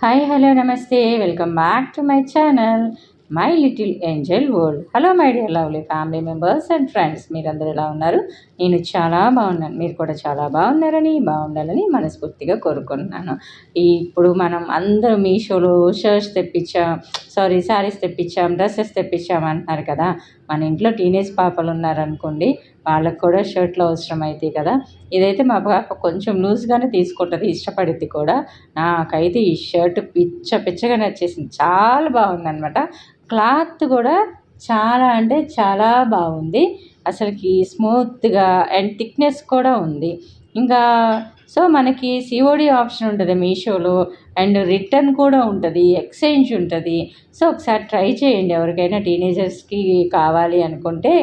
Hi hello నమస్తే welcome back to my channel my little Angel world. Hello my dear lovely family members and friends, మీరందరూ ఎలా ఉన్నారు? నేను చాలా బాగున్నాను, మీరు కూడా చాలా బాగుండాలని మనస్ఫూర్తిగా కోరుకుంటున్నాను. ఇప్పుడు మనం అందరూ మీషోలో షర్ట్స్ తెప్పించాం, శారీస్ తెప్పించాం, డ్రెస్సెస్ తెప్పించాం అంటున్నారు కదా. మన ఇంట్లో టీనేజ్ పాపలు ఉన్నారనుకోండి, వాళ్ళకు కూడా షర్ట్లు అవసరం అవుతాయి కదా. ఇదైతే మా పాప కొంచెం లూజ్గానే తీసుకుంటుంది, ఇష్టపడిద్ది కూడా. నాకైతే ఈ షర్ట్ పిచ్చగా నచ్చేసింది, చాలా బాగుందన్నమాట. క్లాత్ కూడా చాలా అంటే చాలా బాగుంది, అసలుకి స్మూత్గా అండ్ థిక్నెస్ కూడా ఉంది. ఇంకా సో మనకి సిఓడి ఆప్షన్ ఉంటుంది మీషోలో, అండ్ రిటర్న్ కూడా ఉంటుంది, ఎక్స్చేంజ్ ఉంటుంది. సో ఒకసారి ట్రై చేయండి, ఎవరికైనా టీనేజర్స్కి కావాలి అనుకుంటే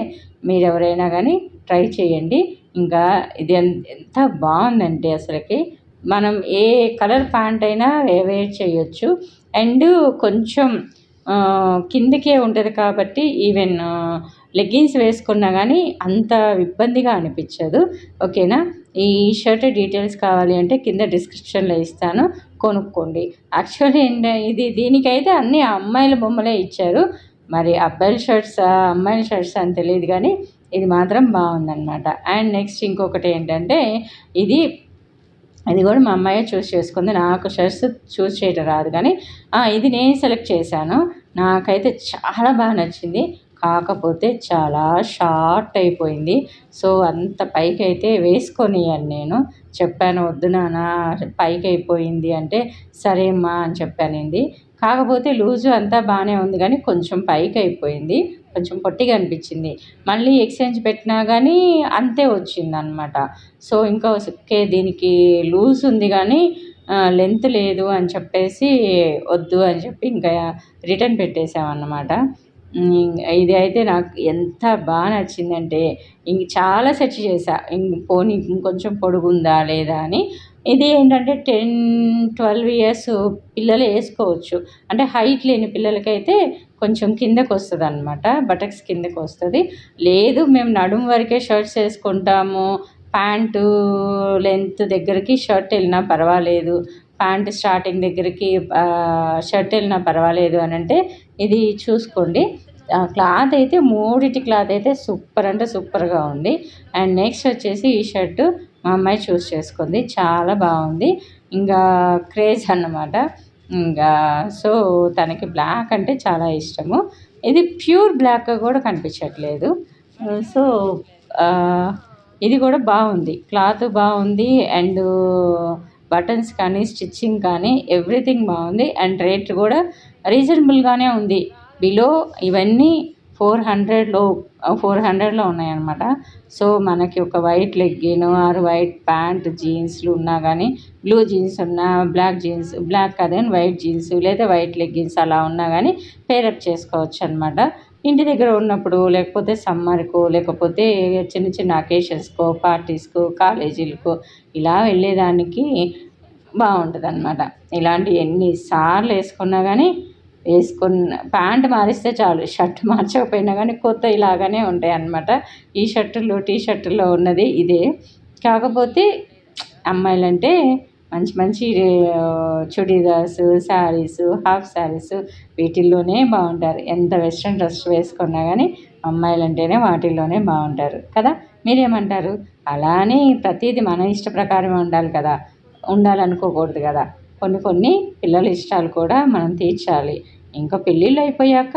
మీరు ఎవరైనా కానీ ట్రై చేయండి. ఇంకా ఇది ఎంత బాగుందంటే అసలుకి మనం ఏ కలర్ ప్యాంట్ అయినా వేర్ చేయొచ్చు. అండ్ కొంచెం కిందికే ఉంటుంది కాబట్టి ఈవెన్ లెగ్గిన్స్ వేసుకున్నా కానీ అంత ఇబ్బందిగా అనిపించదు. ఓకేనా. ఈ షర్ట్ డీటెయిల్స్ కావాలి అంటే కింద డిస్క్రిప్షన్లో ఇస్తాను, కొనుక్కోండి. యాక్చువల్లీ దీనికైతే అన్ని అమ్మాయిల బొమ్మలే ఇచ్చారు, మరి అబ్బాయిల షర్ట్స్ అమ్మాయిల షర్ట్స్ అని తెలియదు, కానీ ఇది మాత్రం బాగుందన్నమాట. అండ్ నెక్స్ట్ ఇంకొకటి ఏంటంటే ఇది కూడా మా అమ్మాయే చూస్ చేసుకుంది, నాకు షర్ట్స్ చూస్ చేయడం రాదు, కానీ ఇది నేను సెలెక్ట్ చేశాను. నాకైతే చాలా బాగా నచ్చింది, కాకపోతే చాలా షార్ట్ అయిపోయింది. సో అంత పైకి అయితే వేసుకొనియను, నేను చెప్పాను వద్దు నాన్న పైకి అయిపోయింది అంటే సరే అమ్మా అని చెప్పానింది. కాకపోతే లూజు అంతా బాగానే ఉంది, కానీ కొంచెం పైకి అయిపోయింది, కొంచెం పొట్టిగా అనిపించింది. మళ్ళీ ఎక్స్చేంజ్ పెట్టినా కానీ అంతే వచ్చిందనమాట. సో ఇంకా ఓకే దీనికి లూజ్ ఉంది కానీ లెంత్ లేదు అని చెప్పేసి వద్దు అని చెప్పి ఇంకా రిటర్న్ పెట్టేసామన్నమాట. ఇది అయితే నాకు ఎంత బాగా నచ్చిందంటే ఇంక చాలా సెర్చ్ చేశా, పోనీ ఇంకొంచెం పొడుగుందా లేదా అని. ఇది ఏంటంటే 10-12 ఇయర్స్ పిల్లలు వేసుకోవచ్చు, అంటే హైట్ లేని పిల్లలకైతే కొంచెం కిందకు వస్తుంది అనమాట, బటక్స్ కిందకు వస్తుంది. లేదు మేము నడుము వరకే షర్ట్స్ వేసుకుంటాము, ప్యాంటు లెంత్ దగ్గరికి షర్ట్ వెళ్ళినా పర్వాలేదు, ప్యాంట్ స్టార్టింగ్ దగ్గరికి షర్ట్ వెళ్ళినా పర్వాలేదు అని అంటే ఇది చూసుకోండి. క్లాత్ అయితే మూడిటి క్లాత్ అయితే సూపర్ అంటే సూపర్గా ఉంది. అండ్ నెక్స్ట్ వచ్చేసి ఈ షర్టు మా అమ్మాయి చూస్ చేసుకుంది, చాలా బాగుంది, ఇంకా క్రేజ్ అన్నమాట. ఇంకా సో తనకి బ్లాక్ అంటే చాలా ఇష్టము. ఇది ప్యూర్ బ్లాక్ కూడా కనిపించట్లేదు. సో ఇది కూడా బాగుంది, క్లాత్ బాగుంది, అండ్ బటన్స్ కానీ స్టిచ్చింగ్ కానీ ఎవ్రీథింగ్ బాగుంది. అండ్ రేట్ కూడా రీజనబుల్గానే ఉంది, బిలో ఇవన్నీ 400లో ఉన్నాయన్నమాట. సో మనకి ఒక white legging or white pant జీన్స్లు ఉన్నా కానీ, బ్లూ జీన్స్ ఉన్నా, బ్లాక్ కాదు కానీ వైట్ జీన్స్ లేదా వైట్ లెగ్గిన్స్ అలా ఉన్నా కానీ పేరప్ చేసుకోవచ్చు అనమాట. ఇంటి దగ్గర ఉన్నప్పుడు, లేకపోతే సమ్మర్కో, లేకపోతే చిన్న చిన్న అకేషన్స్కో, పార్టీస్కో, కాలేజీలకో ఇలా వెళ్ళేదానికి బాగుంటుంది అనమాట. ఇలాంటి ఎన్నిసార్లు వేసుకున్నా కానీ ప్యాంట్ మారిస్తే చాలు, షర్ట్ మార్చకపోయినా కానీ కొత్త ఇలాగానే ఉంటాయి అన్నమాట. ఈ టీ షర్టుల్లో ఉన్నది ఇదే. కాకపోతే అమ్మాయిలంటే మంచి మంచి చుడీదార్స్, శారీస్, హాఫ్ శారీస్ వీటిల్లోనే బాగుంటారు. ఎంత వెస్ట్రన్ డ్రెస్ వేసుకున్నా కానీ అమ్మాయిలంటేనే వాటిల్లోనే బాగుంటారు కదా. మీరేమంటారు? అలానే ప్రతిదీ మన ఇష్ట ప్రకారమే ఉండాలి కదా, ఉండాలనుకోకూడదు కదా. కొన్ని పిల్లల ఇష్టాలు కూడా మనం తీర్చాలి. ఇంకా పెళ్ళిళ్ళు అయిపోయాక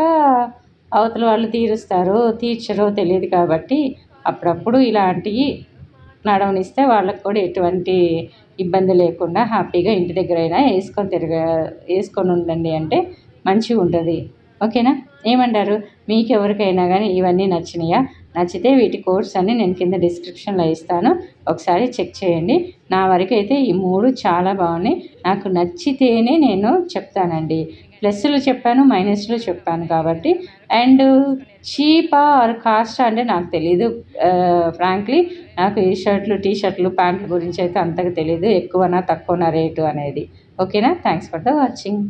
అవతల వాళ్ళు తీర్చరో తెలియదు కాబట్టి అప్పుడప్పుడు ఇలాంటివి నడవనిస్తే వాళ్ళకు కూడా ఎటువంటి ఇబ్బంది లేకుండా హ్యాపీగా ఇంటి దగ్గరైనా వేసుకొని ఉండండి అంటే మంచిగా ఉంటుంది. ఓకేనా. ఏమంటారు? మీకు ఎవరికైనా కానీ ఇవన్నీ నచ్చినాయా? నచ్చితే వీటి కోడ్స్ అన్నీ నేను కింద డిస్క్రిప్షన్లో ఇస్తాను, ఒకసారి చెక్ చేయండి. నా వరకు అయితే ఈ 3 చాలా బాగున్నాయి, నాకు నచ్చితేనే నేను చెప్తానండి. ప్లస్లు చెప్పాను, మైనస్లు చెప్పాను కాబట్టి. అండ్ చీపా ఆర్ కాస్ట్ అంటే నాకు తెలీదు, ఫ్రాంక్లీ నాకు ఈ టీ షర్ట్లు ప్యాంట్ల గురించి అయితే అంతగా తెలీదు, ఎక్కువనా తక్కువనా రేటు అనేది. ఓకేనా. Thanks for the watching.